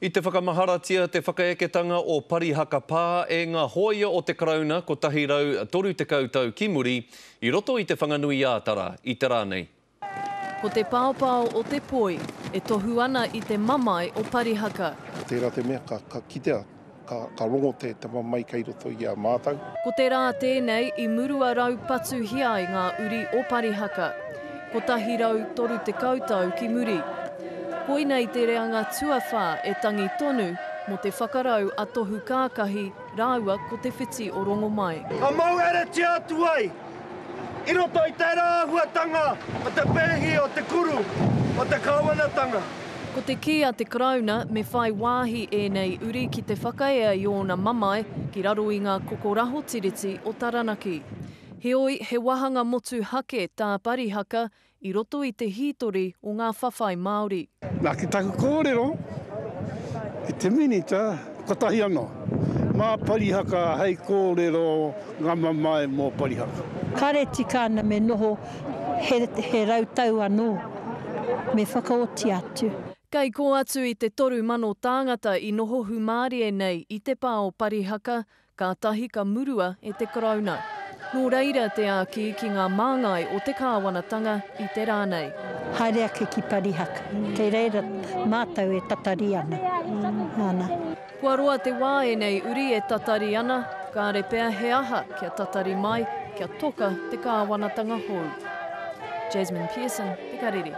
I te whakamaharatia te whakaeketanga o Parihaka Pā e ngā hoia o te karauna ko tahirau 30 tau ki muri I roto I te whanganui ātara I te rānei. Ko te paopao o te poi e tohu ana I te mamai o Parihaka. Tērā te mea ka kitea, ka rongo te mamai kei roto I a mātau. Ko te rā tēnei I murua rau patu hia I ngā uri o Parihaka. Ko tahirau 30 tau ki muri. Koinei te reanga tuawhā e tangi tonu mo te whakarau a tohu kākahi rāua ko te whiti o rongo mai. Ka mau ere te atu ai, I roto I tērā ahuatanga, o te pēhi o te kuru, o te kāwanatanga. Ko te ki a te karauna me whai wāhi e nei uri ki te whakaea I ōna mamai ki raro I ngā kokoraho tiriti o Taranaki. Heoi he wahanga motu hake tā Parihaka I roto I te hītori o ngā whawhai Māori. Nā ki taku kōrero, I te minita, katahi ana. Mā Parihaka, hei kōrero, ngā mamai mō Parihaka. Kare tikana me noho he rautau anō, me whakaoti atu. Kei ko atu I te 3,000 tāngata I noho humārie nei I te pā o Parihaka, ka tahi ka murua e te karauna. Nō reira te āki ki ngā māngai o te kāwanatanga I te rānei. Haere ake ki Parihaka, kei reira mātau e tatari ana. Ana. Kua roa te wā e nei uri e tatari ana, ka re pēr he aha kia tatari mai, kia toka te kāwanatanga hou. Jasmine Pearson, Te Karere.